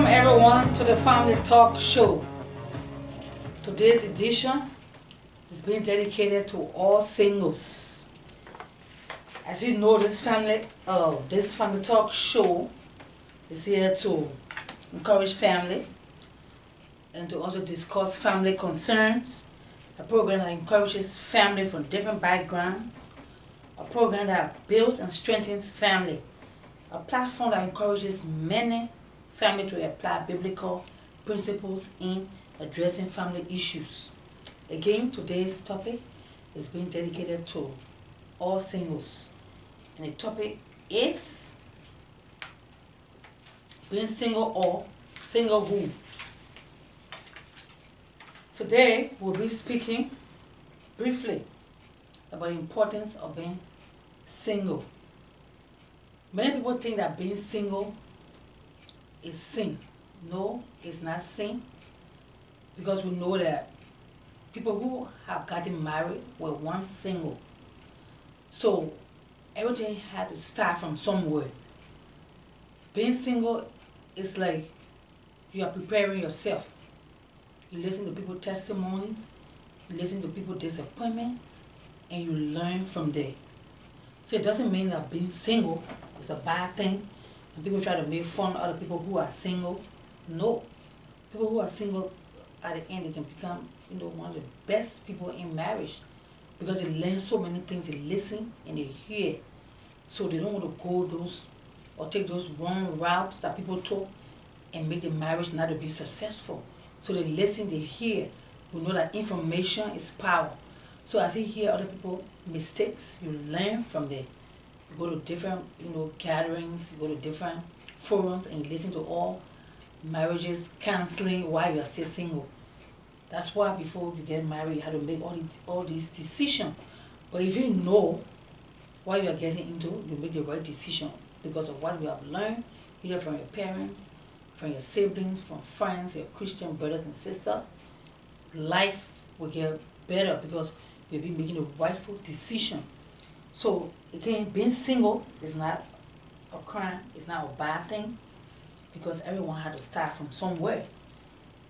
everyone to the Family Talk Show. Today's edition is being dedicated to all singles. As you know, this Family Talk Show is here to encourage family and to also discuss family concerns. A program that encourages family from different backgrounds. A program that builds and strengthens family. A platform that encourages many family to apply biblical principles in addressing family issues. Again, today's topic is being dedicated to all singles. And the topic is being single or singlehood. Today, we'll be speaking briefly about the importance of being single. Many people think that being single is sin. No, it's not sin, because we know that people who have gotten married were once single. So everything had to start from somewhere. Being single is like you are preparing yourself. You listen to people's testimonies, you listen to people's disappointments, and you learn from there. So it doesn't mean that being single is a bad thing, and people try to make fun of other people who are single. No. People who are single, at the end, they can become, one of the best people in marriage, because they learn so many things. They listen and they hear. So they don't want to go those or take those wrong routes that people took and make the marriage not to be successful. So they listen, they hear. We know that information is power. So as you hear other people's mistakes, you learn from there. You go to different, gatherings, you go to different forums, and you listen to all marriages, counseling while you are still single. That's why before you get married, you have to make all these decisions. But if you know what you are getting into, you make the right decision because of what you have learned, either from your parents, from your siblings, from friends, your Christian brothers and sisters. Life will get better because you'll be making a rightful decision. So again, being single is not a crime, it's not a bad thing, because everyone had to start from somewhere.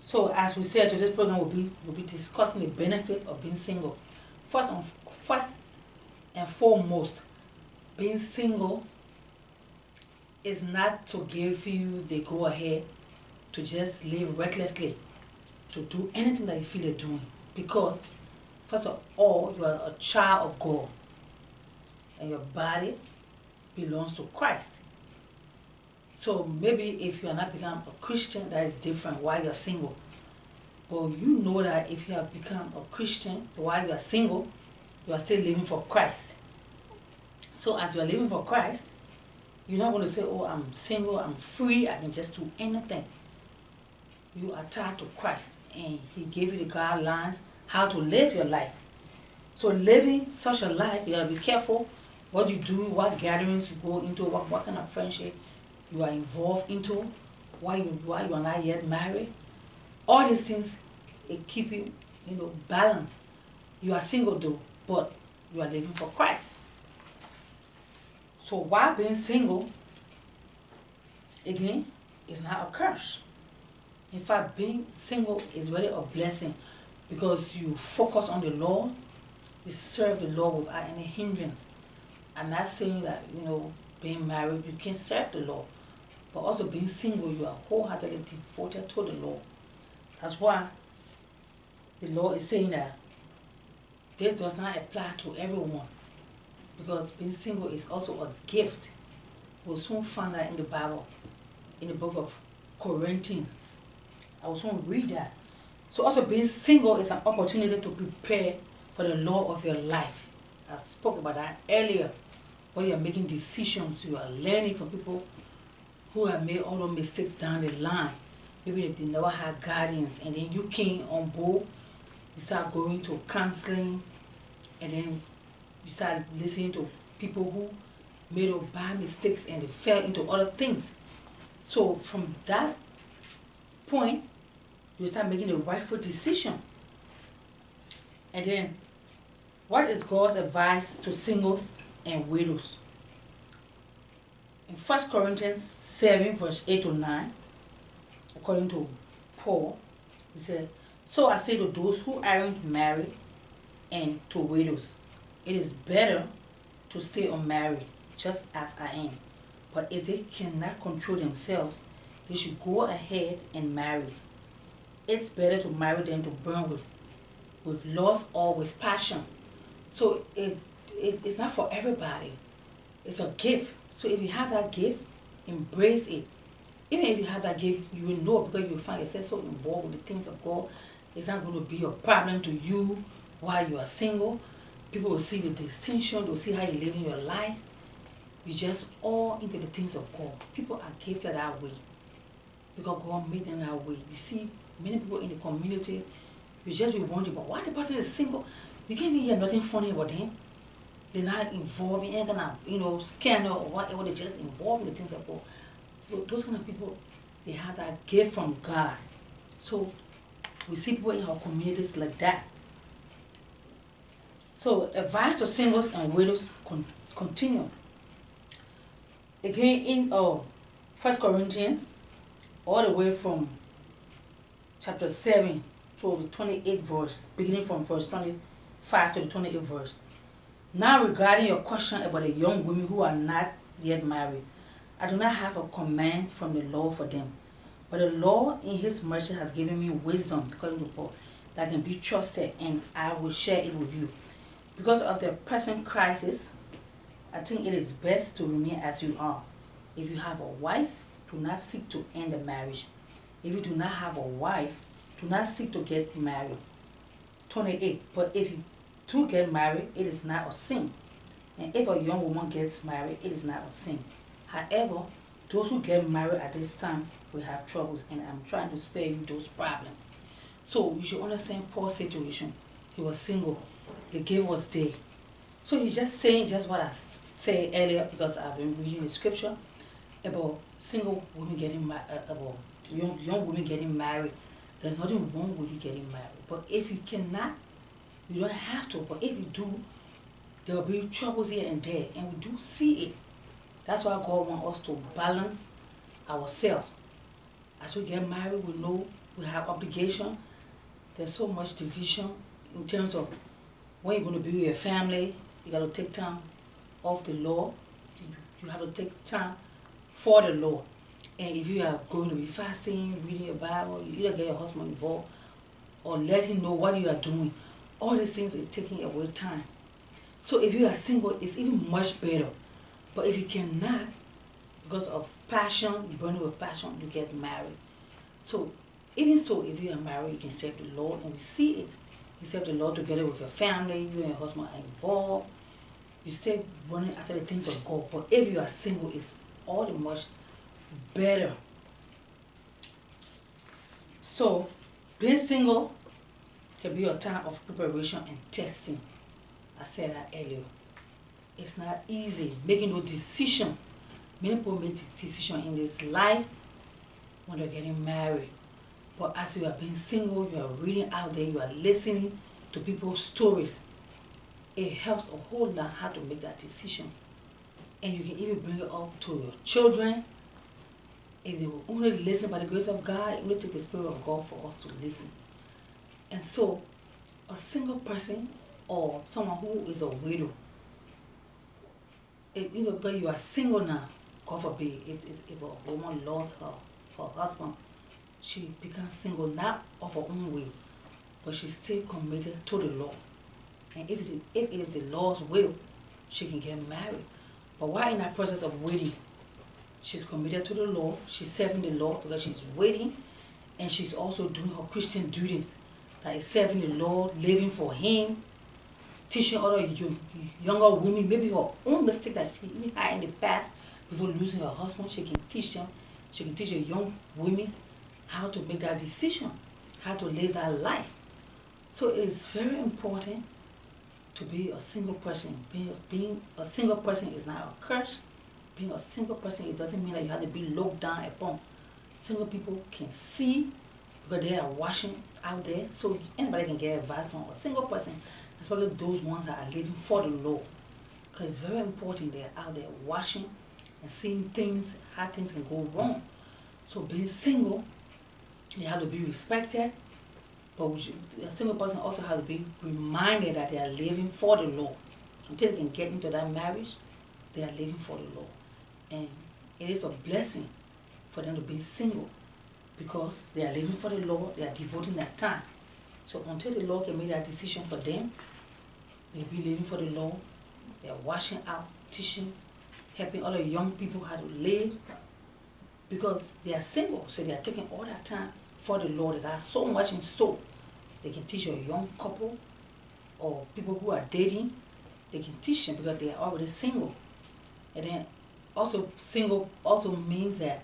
So as we said, today's program will be discussing the benefits of being single. First and foremost, being single is not to give you the go ahead to just live recklessly, to do anything that you feel you're doing, because first of all, you are a child of God, and your body belongs to Christ. So maybe if you are not become a Christian, that is different while you're single. But you know that if you have become a Christian while you are single, you are still living for Christ. So as you are living for Christ, you're not going to say, oh, I'm single, I'm free, I can just do anything. You are tied to Christ, and He gave you the guidelines how to live your life. So living such a life, you got to be careful what you do, what gatherings you go into, what kind of friendship you are involved into, why you are not yet married. All these things, it keep you, balanced. You are single though, but you are living for Christ. So while being single, again, is not a curse. In fact, being single is really a blessing, because you focus on the Lord, you serve the Lord without any hindrance. I'm not saying that, being married, you can't serve the Lord. But also being single, you are wholeheartedly devoted to the Lord. That's why the Lord is saying that this does not apply to everyone, because being single is also a gift. We'll soon find that in the Bible, in the book of Corinthians. I will soon read that. So also being single is an opportunity to prepare for the Lord of your life. I spoke about that earlier. When you are making decisions, you are learning from people who have made all those mistakes down the line. Maybe they never had guardians, and then you came on board, you start going to counseling, and then you start listening to people who made those bad mistakes and they fell into other things. So from that point, you start making the rightful decision. And then, what is God's advice to singles and widows? In 1 Corinthians 7 verse 8 to 9, according to Paul. He said, "So I say to those who aren't married and to widows, it is better to stay unmarried, just as I am. But if they cannot control themselves, they should go ahead and marry. It's better to marry than to burn with lust or with passion." So it's not for everybody. It's a gift. So if you have that gift, embrace it. Even if you have that gift, you will know, because you will find yourself so involved with the things of God. It's not going to be a problem to you while you are single. People will see the distinction, they'll see how you live in your life. You just all into the things of God. People are gifted that way because God made them that way. You see many people in the communities, you just be wondering, but why the person is single? You can't even hear nothing funny about them. They're not involved in any kind of, scandal or whatever. They're just involved in the things of God. So those kind of people, they have that gift from God. So we see people in our communities like that. So advice to singles and widows continue. Again in 1 Corinthians, all the way from chapter 7 to the 28th verse, beginning from verse 25 to the 28th verse. Now regarding your question about the young women who are not yet married, I do not have a command from the Lord for them. But the Lord in His mercy has given me wisdom, according to Paul, that can be trusted, and I will share it with you. Because of the present crisis, I think it is best to remain as you are. If you have a wife, do not seek to end the marriage. If you do not have a wife, do not seek to get married. 28. But if you do get married, it is not a sin. And if a young woman gets married, it is not a sin. However, those who get married at this time will have troubles, and I'm trying to spare you those problems. So you should understand Paul's situation. He was single. The gift was there. So he's just saying just what I said earlier, because I've been reading the scripture about single women getting married, about young women getting married. There's nothing wrong with you getting married. But if you cannot, you don't have to. But if you do, there will be troubles here and there, and we do see it. That's why God wants us to balance ourselves. As we get married, we know we have obligation. There's so much division in terms of when you're going to be with your family. You got to take time off the law. You have to take time for the law. And if you are going to be fasting, reading your Bible, you either get your husband involved or let him know what you are doing. All these things are taking away time. So if you are single, it's even much better. But if you cannot, because of passion, burning with passion, you get married. So even so, if you are married, you can serve the Lord, and we see it. You serve the Lord together with your family, you and your husband are involved. You stay running after the things of God. But if you are single, it's all the much better. So being single can be a time of preparation and testing. I said that earlier. It's not easy making those decisions. Many people make this decision in this life when they're getting married. But as you are being single, you are reading out there, you are listening to people's stories. It helps a whole lot how to make that decision. And you can even bring it up to your children. If they will only listen by the grace of God, it will take the Spirit of God for us to listen. And so, a single person or someone who is a widow, because you are single now, God forbid, if a woman lost her husband, she becomes single not of her own will, but she's still committed to the law. And if it is the Lord's will, she can get married. But while in that process of waiting, she's committed to the law, she's serving the Lord because she's waiting, and she's also doing her Christian duties, that is serving the Lord, living for Him, teaching other younger women, maybe her own mistake that she had in the past before losing her husband. She can teach them. She can teach the young women how to make that decision, how to live that life. So it is very important to be a single person. Being a single person is not a curse. Being a single person, it doesn't mean that you have to be looked down upon. Single people can see because they are watching out there. So anybody can get advice from a single person, especially those ones that are living for the Lord. Because it's very important they're out there watching and seeing things, how things can go wrong. So being single They have to be respected, but a single person also has to be reminded that they are living for the Lord. Until they can get into that marriage, they are living for the Lord. And it is a blessing for them to be single because they are living for the Lord, they are devoting their time. So until the Lord can make that decision for them, they'll be living for the Lord. They are washing out, teaching, helping other young people how to live because they are single. So they are taking all that time for the Lord. They got so much in store. They can teach a young couple or people who are dating. They can teach them because they are already single. And then also single also means that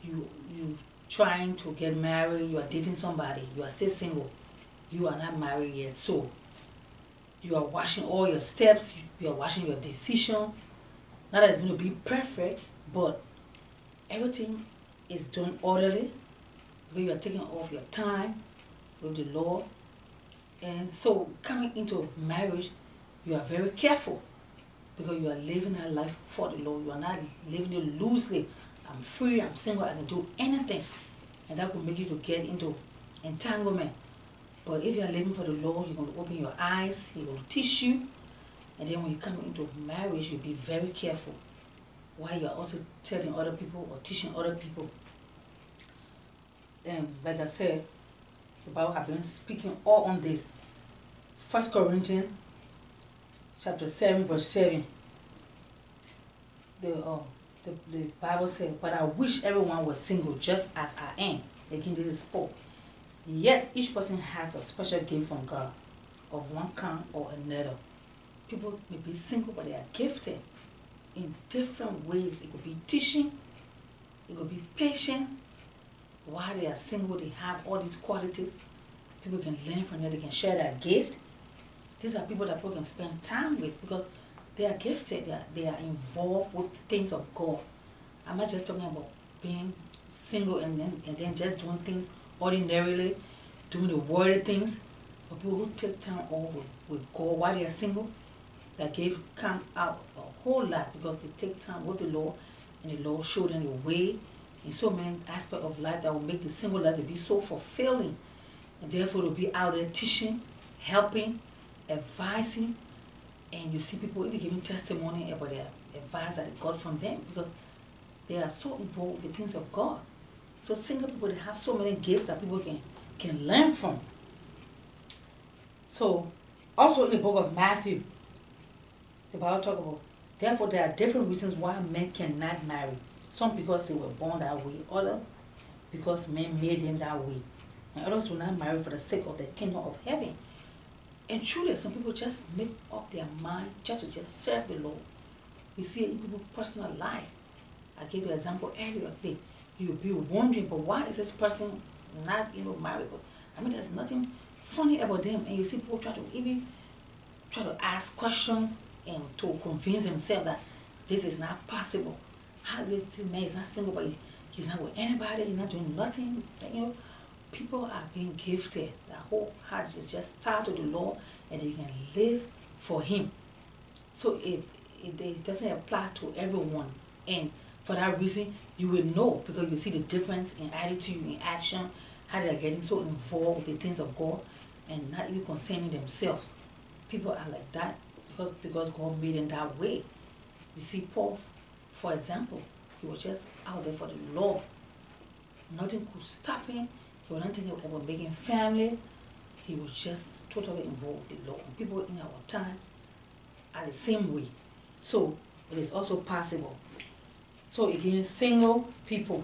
you trying to get married, you are dating somebody, you are still single, you are not married yet. So you are watching all your steps, you are watching your decision. Not that it's going to be perfect, but everything is done orderly because you are taking off your time with the Lord. And so coming into marriage, you are very careful because you are living that life for the Lord. You are not living it loosely. I'm free, I'm single, I can do anything. And that could make you to get into entanglement. But if you are living for the Lord, you're going to open your eyes, He's going to teach you. And then when you come into marriage, you'll be very careful while you are also telling other people or teaching other people. And like I said, the Bible has been speaking all on this. 1 Corinthians chapter 7 verse 7. The Bible says, but I wish everyone was single just as I am. Again, this is Paul. Yet each person has a special gift from God of one kind or another. People may be single, but they are gifted in different ways. It could be teaching, it could be patient. While they are single, they have all these qualities. People can learn from them, they can share their gift. These are people that people can spend time with because they are gifted, they are involved with things of God. I'm not just talking about being single and then just doing things ordinarily, doing the worldly things. But people who take time off with God while they are single, that gave come out a whole lot because they take time with the Lord and the Lord showed them the way in so many aspects of life that will make the single life to be so fulfilling. And therefore to be out there teaching, helping, advising. And you see people even giving testimony about their advice that they got from them because they are so involved with the things of God. So single people, they have so many gifts that people can learn from. So also in the book of Matthew, the Bible talk about, therefore there are different reasons why men cannot marry. Some because they were born that way, others because men made them that way. And others do not marry for the sake of the kingdom of heaven. And truly, some people just make up their mind just to just serve the Lord. We see it in people's personal life. I gave you an example earlier. You'll be wondering, but why is this person not married? I mean, there's nothing funny about them. And you see people try to ask questions and to convince themselves that this is not possible. How this man is not single, but he's not with anybody, he's not doing nothing. People are being gifted. Their whole heart is just tied to the Lord and they can live for Him. So it doesn't apply to everyone. And for that reason, you will know because you see the difference in attitude, in action, how they are getting so involved with the things of God and not even concerning themselves. People are like that because God made them that way. You see Paul, for example, he was just out there for the Lord. Nothing could stop him. He was not thinking about making family. He was just totally involved with the Lord. And people in our times are the same way. So it is also possible. So again, single people,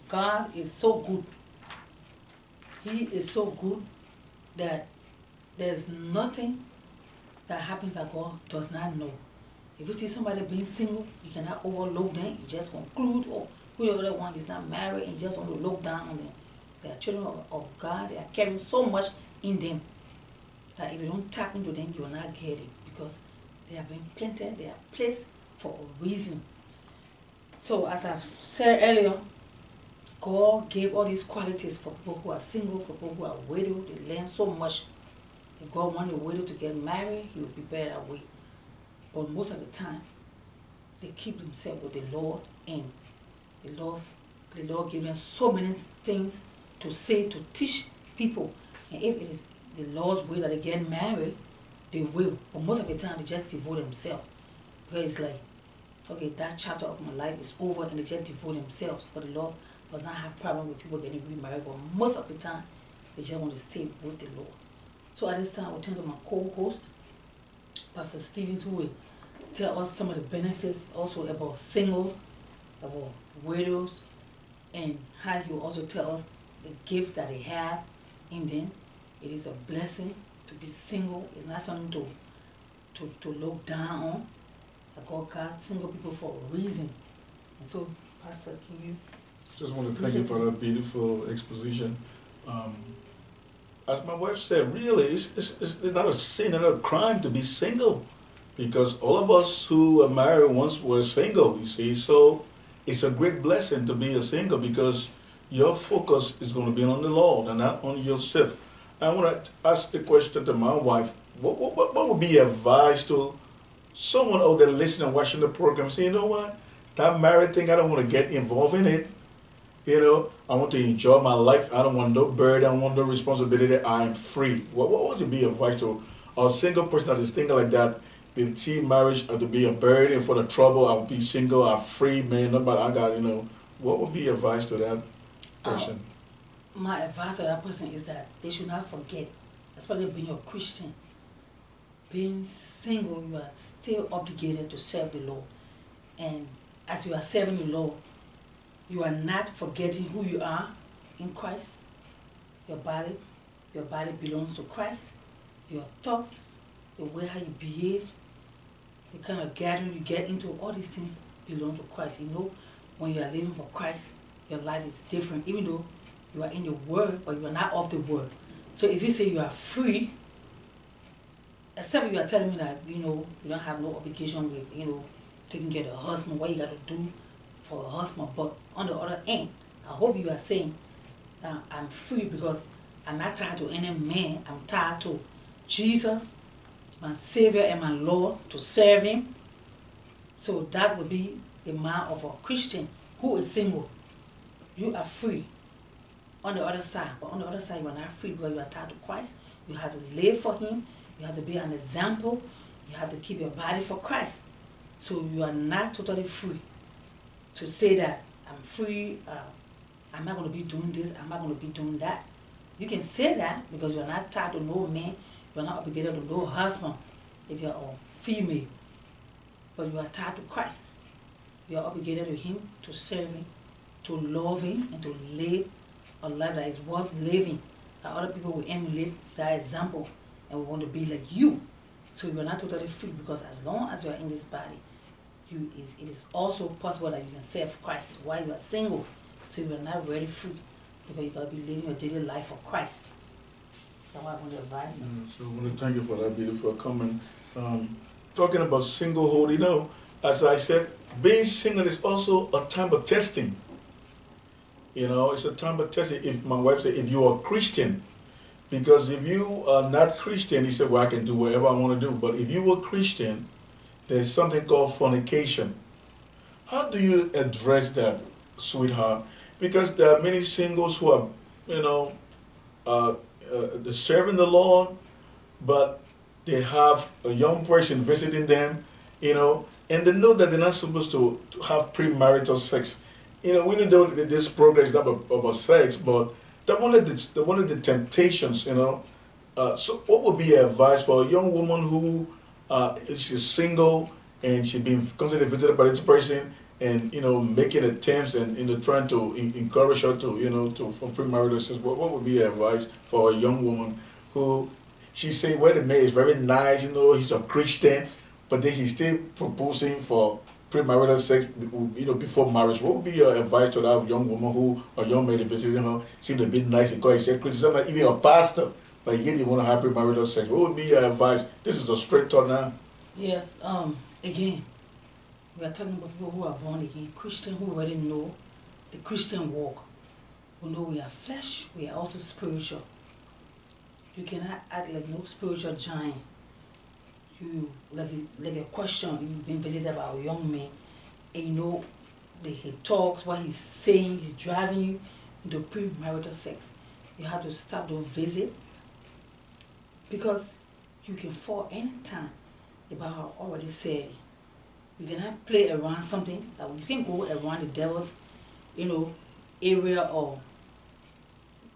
God is so good. He is so good that there's nothing that happens that God does not know. If you see somebody being single, you cannot overlook them. You just conclude, oh, whoever one is not married, and you just want to look down on them. They are children of God. They are carrying so much in them that if you don't tap into them, you will not get it because they have been planted, they are placed for a reason. So as I've said earlier, God gave all these qualities for people who are single, for people who are widowed. They learn so much. If God wanted a widow to get married, He would prepare that way. But most of the time, they keep themselves with the Lord, and the Lord gave them so many things to say, to teach people. And if it is the Lord's way that they get married, they will. But most of the time, they just devote themselves. Because it's like, okay, that chapter of my life is over and they just devote themselves. But the Lord does not have problem with people getting remarried. But most of the time, they just want to stay with the Lord. So at this time, I will turn to my co-host, Pastor Stevens, who will tell us some of the benefits also about singles, about widows, and how he will also tell us the gift that they have in them. It is a blessing to be single. It's not something to look down on. God got single people for a reason. And so, Pastor, can you? Just want to thank you for that beautiful exposition. As my wife said, really, it's not a sin, not a crime to be single, because all of us who are married once were single, you see. So it's a great blessing to be a single, because your focus is going to be on the Lord and not on yourself. I want to ask the question to my wife, what would be advice to someone out there listening and watching the program, say, you know what, that married thing, I don't want to get involved in it. You know, I want to enjoy my life. I don't want no burden. I don't want no responsibility. I am free. What would be advice to a single person that is thinking like that? The teen marriage or to be a burden for the trouble. I'll be single. I'm free, man. Nobody, I got, you know. What would be advice to that person? My advice to that person is that they should not forget, especially being a Christian, being single, you are still obligated to serve the Lord. And as you are serving the Lord, you are not forgetting who you are in Christ. Your body belongs to Christ. Your thoughts, the way how you behave, the kind of gathering you get into, all these things belong to Christ. You know, when you are living for Christ, your life is different. Even though you are in the world, but you are not of the world. So if you say you are free, except you are telling me that, you know, you don't have no obligation with, you know, taking care of a husband, what you got to do for a husband. But on the other end, I hope you are saying that I'm free because I'm not tied to any man. I'm tied to Jesus, my Savior and my Lord, to serve Him. So that would be the mind of a Christian who is single. You are free on the other side. But on the other side, you are not free because you are tied to Christ. You have to live for Him. You have to be an example. You have to keep your body for Christ. So you are not totally free to say that I'm free, I'm not going to be doing this, I'm not going to be doing that. You can say that because you are not tied to no man, you are not obligated to no husband if you are a female. But you are tied to Christ. You are obligated to Him, to serve Him, to love Him, and to live a life that is worth living, that other people will emulate that example and will want to be like you. So you are not totally free because as long as you are in this body, it is also possible that you can serve Christ while you are single. So you are not really free because you got to be living your daily life for Christ. That's what I want to advise you. So I want to thank you for that beautiful comment. Talking about singlehood, you know, as I said, being single is also a time of testing. You know, it's a time of testing. If my wife said, if you are Christian, because if you are not Christian, he said, well, I can do whatever I want to do. But if you were Christian, there's something called fornication. How do you address that, sweetheart? Because there are many singles who are, you know, they're serving the Lord, but they have a young person visiting them, you know, and they know that they're not supposed to have premarital sex. You know, we know that this program is not about sex, but they're one of the temptations, you know. So what would be your advice for a young woman who she's single and she's been constantly visited by this person and, you know, making attempts and, you know, trying to encourage her to, you know, for premarital sex? What would be your advice for a young woman who she's saying, well, the man is very nice, you know, he's a Christian, but then he's still proposing for premarital sex, you know, before marriage? What would be your advice to that young woman who a young man is visiting her, seemed a bit nice, because he's a Christian, like even a pastor, like he didn't want to have premarital sex? What would be your advice? This is a straight talk now. Yes, again, we are talking about people who are born again, Christian who already know the Christian walk, who know we are flesh, we are also spiritual. You cannot act like no spiritual giant. You like a question, you've been visited by a young man, and you know he talks, what he's saying, he's driving you, into premarital sex. You have to stop those visits because you can fall anytime. The Bible already said you cannot play around something that you can go around the devil's, area or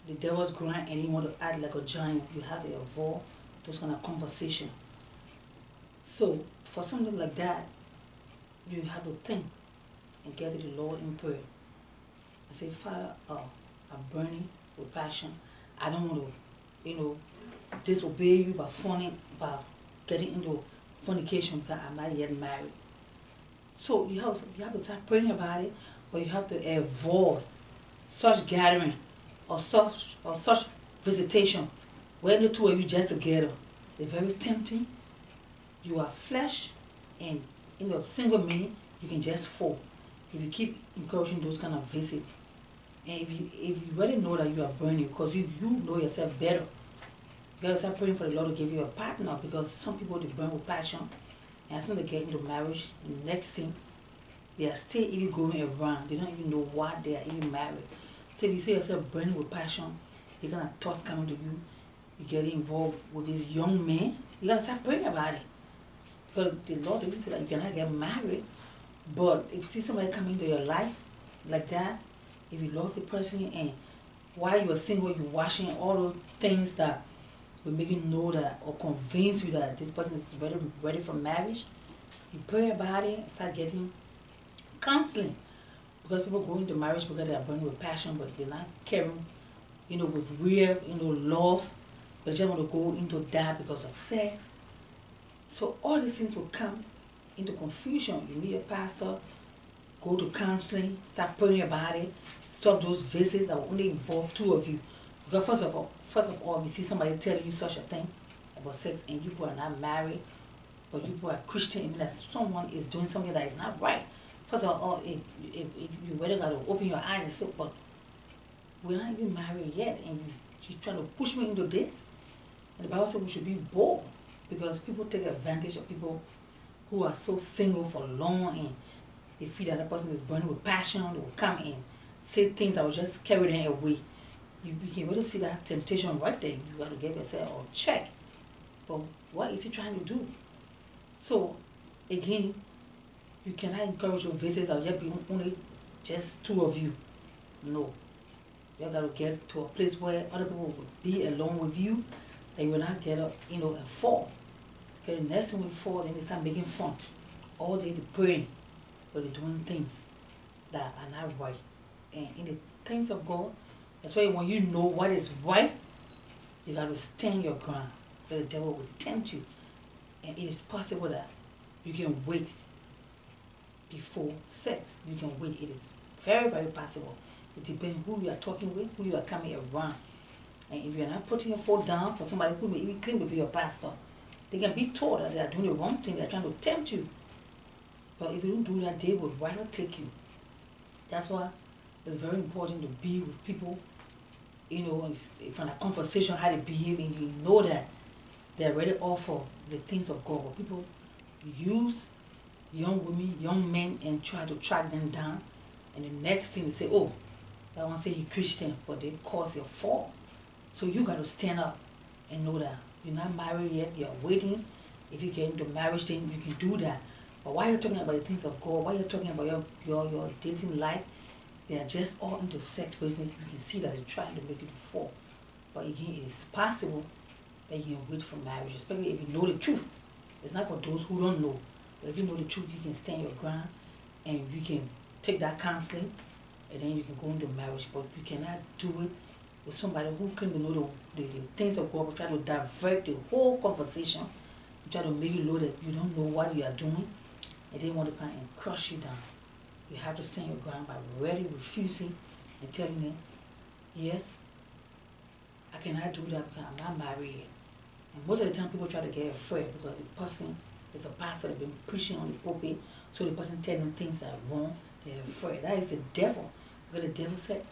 the devil's ground and you want to act like a giant. You have to avoid those kind of conversation. So for something like that, you have to think and get to the Lord in prayer. I say, Father, I'm burning with passion. I don't want to, disobey you by getting into fornication because I'm not yet married. So you have to start praying about it, but you have to avoid such gathering or such visitation where the two of you just together. It's very tempting. You are flesh, and in your single minute, you can just fall if you keep encouraging those kind of visits. And if you really know that you are burning, because you know yourself better, you gotta start praying for the Lord to give you a partner, because some people they burn with passion, and as soon as they get into marriage, the next thing they are still even going around. They don't even know why they are even married. So if you see yourself burning with passion, they're gonna thoughts coming to you. You get involved with this young man. You gotta start praying about it, because the Lord didn't say that you cannot get married. But if you see somebody coming into your life like that, if you love the person and while you are single, you're watching all those things that will make you know that or convince you that this person is ready for marriage, you pray about it and start getting counseling. Because people go into marriage because they are burning with passion, but they're not caring, with real, love. They just want to go into that because of sex. So all these things will come into confusion. You meet your pastor, go to counseling, start praying about it, stop those visits that will only involve two of you. Because first of all, we see somebody tell you such a thing about sex and you people are not married, but you people are Christian, it means that someone is doing something that is not right. First of all, you really got to open your eyes and say, but we're not even married yet, and you're trying to push me into this? And the Bible says we should be bold, because people take advantage of people who are so single for long, and they feel that the person is burning with passion. They will come and say things that will just carry them away. You can really see that temptation right there. You got to get yourself a check. But what is he trying to do? So, again, you cannot encourage your visitors that will just be only just two of you. No. You got to get to a place where other people will be along with you, that you will not get up, and fall. Because the next time we fall, then they start making fun. All day they praying, but they're doing things that are not right. And in the things of God, that's why when you know what is right, you got to stand your ground. Because the devil will tempt you. And it is possible that you can wait before sex. You can wait. It is very, very possible. It depends who you are talking with, who you are coming around. And if you're not putting your foot down for somebody who may even claim to be your pastor, they can be told that they are doing the wrong thing. They're trying to tempt you. But if you don't do that, they will rather take you. That's why it's very important to be with people, from a conversation, how they behave, and you know that they're ready to offer the things of God. But people use young women, young men, and try to track them down. And the next thing they say, oh, that one say he's Christian, but they cause your fall. So you got to stand up and know that you're not married yet, you're waiting. If you get into marriage, then you can do that. But while you're talking about the things of God, while you're talking about your dating life, they are just all into sex business. You can see that they're trying to make you fall. But again, it is possible that you can wait for marriage, especially if you know the truth. It's not for those who don't know. But if you know the truth, you can stand your ground and you can take that counseling and then you can go into marriage. But you cannot do it with somebody who claims to know the things of God, but try to divert the whole conversation, try to make you know that you don't know what you are doing, and they want to come and crush you down. You have to stand your ground by really refusing and telling them, yes, I cannot do that because I'm not married yet. And most of the time people try to get afraid because the person is a pastor that's been preaching on the pulpit, so the person telling them things that are wrong, they're afraid. That is the devil. Because the devil said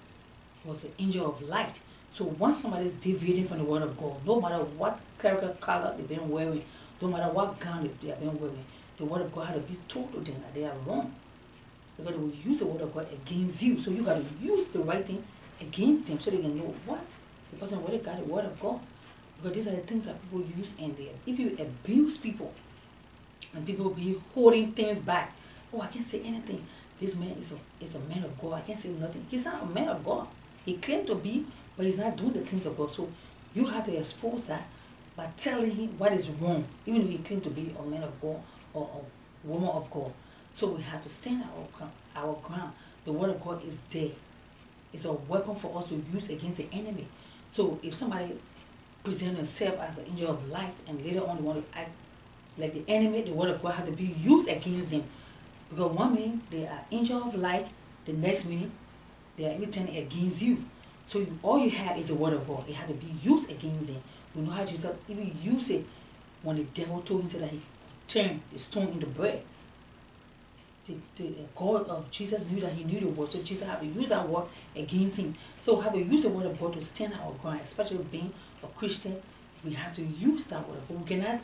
was the angel of light. So once somebody is deviating from the word of God, no matter what clerical color they've been wearing, no matter what gown they have been wearing, the word of God had to be told to them that they are wrong. Because they will use the word of God against you. So you got to use the right thing against them so they can know what the person really got the word of God. Because these are the things that people use in there. If you abuse people and people be holding things back, oh, I can't say anything. This man is a man of God. I can't say nothing. He's not a man of God. He claimed to be, but he's not doing the things of God. So you have to expose that by telling him what is wrong, even if he claimed to be a man of God or a woman of God. So we have to stand our ground. The word of God is there. It's a weapon for us to use against the enemy. So if somebody presents themselves as an angel of light and later on they want to act like the enemy, the word of God has to be used against them. Because one minute they are angel of light, the next minute they are everything against you. So all you have is the word of God. It has to be used against them. You know how Jesus even used it when the devil told him that he could turn the stone into bread. The God of Jesus knew that he knew the word, so Jesus had to use that word against him. So we have to use the word of God to stand our ground, especially being a Christian. We have to use that word of God. We cannot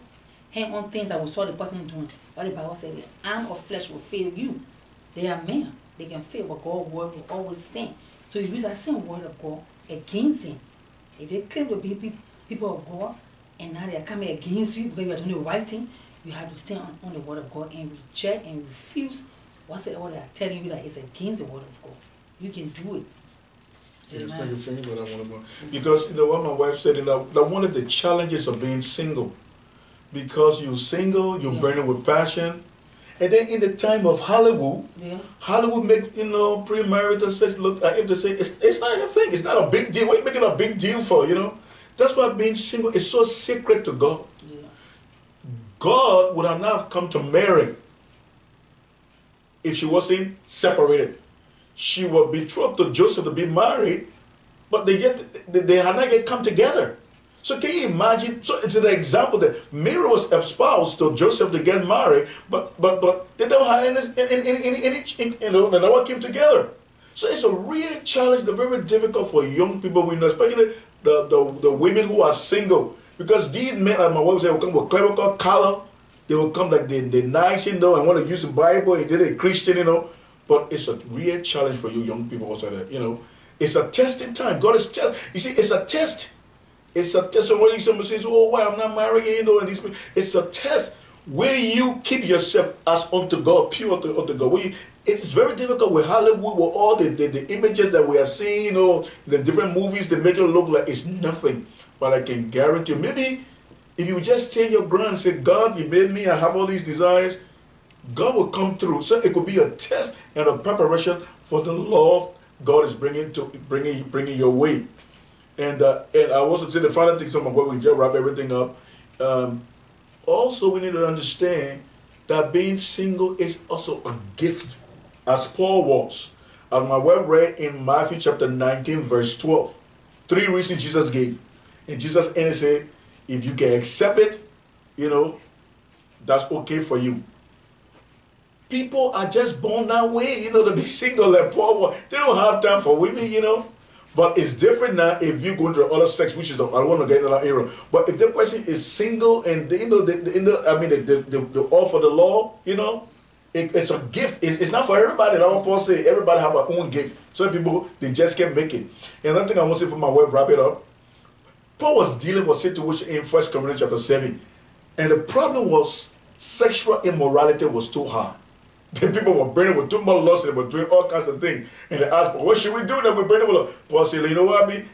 hang on things that we saw the person doing. What the Bible said, the arm of flesh will fail you. They are men, they can fail, but God's word will always stand. So you use that same word of God against him. If they claim to be people of God, and now they are coming against you because you are doing the right thing, you have to stand on the word of God and reject and refuse whatsoever they are telling you that is against the word of God. You can do it. Yes, thank you for that wonderful. Because what my wife said, that one of the challenges of being single, because you're single, you're burning with passion, and then in the time of Hollywood, Hollywood make premarital sex look like if they say it's not anything, it's not a big deal. What are you making a big deal for? That's why being single is so sacred to God. God would have not come to Mary if she wasn't separated. She was betrothed to Joseph to be married, but they had not yet come together. So can you imagine? So it's an example that Mary was espoused to Joseph to get married, but they don't have any they never came together. So it's a really challenge, very difficult for young people we know, especially the women who are single. Because these men, like my wife said, will come with clerical color. They will come like they're nice, and want to use the Bible, and they're a Christian, But it's a real challenge for you young people also that, it's a testing time. God is you see, it's a test. It's a test. So when somebody says, oh, why I'm not married, and it's a test. Will you keep yourself as unto God, pure unto God? It's very difficult with Hollywood, with all the images that we are seeing, the different movies, they make it look like it's nothing. But I can guarantee you, maybe if you just stand your ground and say, God, you made me, I have all these desires, God will come through. So it could be a test and a preparation for the love God is bringing your way. And I also say the final thing, where we just wrap everything up. Also, we need to understand that being single is also a gift, as Paul was. As my wife read in Matthew chapter 19, verse 12. 3 reasons Jesus gave. And Jesus said, if you can accept it, that's okay for you. People are just born that way, to be single like Paul was. They don't have time for women, But it's different now if you go into other sex, which is, I don't want to get into that era. But if the person is single and, they all for the law, it's a gift. It's not for everybody. I want to say everybody have their own gift. Some people, they just can't make it. And another thing I want to say for my wife, wrap it up. Paul was dealing with a situation in 1 Corinthians chapter 7. And the problem was sexual immorality was too high. The people were burning with too much lust, and they were doing all kinds of things. And they asked, what should we do that we're burning with lust? Paul said, you know what I mean?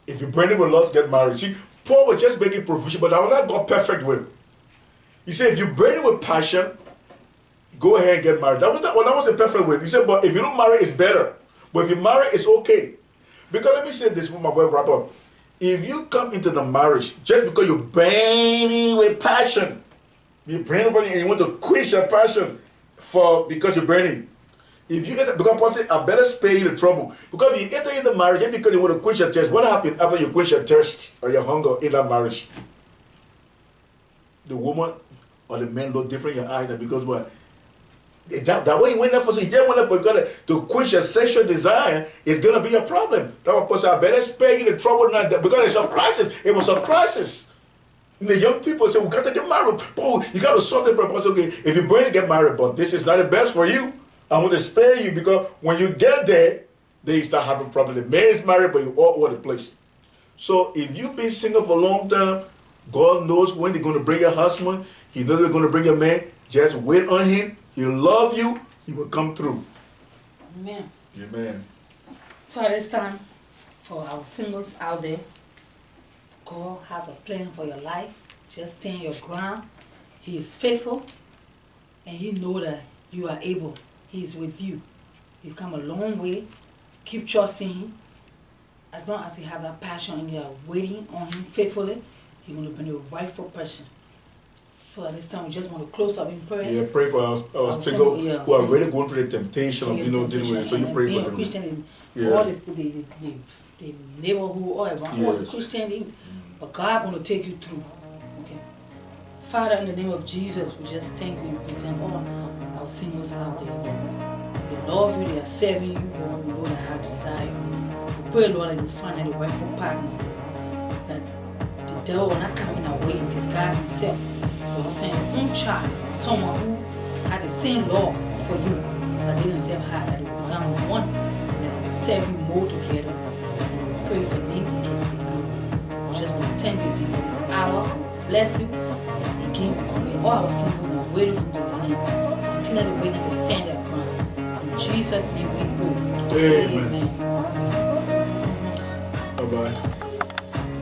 If you're burning with lust, get married. See, Paul was just making provision, but I was not God perfect with. He said, if you're burning with passion, go ahead and get married. That was the perfect way. He said, but if you don't marry, it's better. But if you marry, it's okay. Because let me say this for my wife wrap up. If you come into the marriage just because you're burning with passion, you're burning and you want to quench your passion because you're burning. If you enter, because Paul said, I better spare you the trouble. Because if you enter in the marriage just because you want to quench your thirst, what happens after you quench your thirst or your hunger in that marriage? The woman or the man look different in your eyes because what? That way you went there for, so you just went there for to quench your sexual desire is going to be a problem. That's why Paul said, I better spare you the trouble now because it's a crisis. It was a crisis. The young people say, we got to get married. Paul, you got to solve the problem. Okay, if you're going to get married, but this is not the best for you. I want to spare you because when you get there, Then you start having problems. The man is married, but you all over the place. So if you've been single for a long time, God knows when they're going to bring your husband. He knows they're going to bring a man. Just wait on him. He'll love you. He will come through. Amen. Amen. So at this time, for our singles out there, God has a plan for your life. Just stand your ground. He is faithful, and He know that you are able. He is with you. You've come a long way. Keep trusting Him. As long as you have that passion and you are waiting on Him faithfully, He's going to bring the rightful person. So at this time, we just want to close up in prayer. Yeah, pray for our single who are really going through the temptation of, dealing with it. So you pray for them. Christian in all the neighborhood, all around, all the Christian, but God going to take you through. Okay. Father, in the name of Jesus, we just thank you and present all our singles out there. They love you, they are serving you, Lord, we know they have desire. We pray, Lord, that you find a rightful partner, that the devil will not come in our way and disguise himself. But you send your own child, someone who had the same love for you that they themselves had, that they will become one, and they will serve you more together, and they will praise your name and give you the glory. We just want to thank you again for this hour. Bless you. And again, we commit all our singles and waiters into your hands. Continue to wait and to stand their ground. In Jesus' name we pray. Amen. Bye-bye.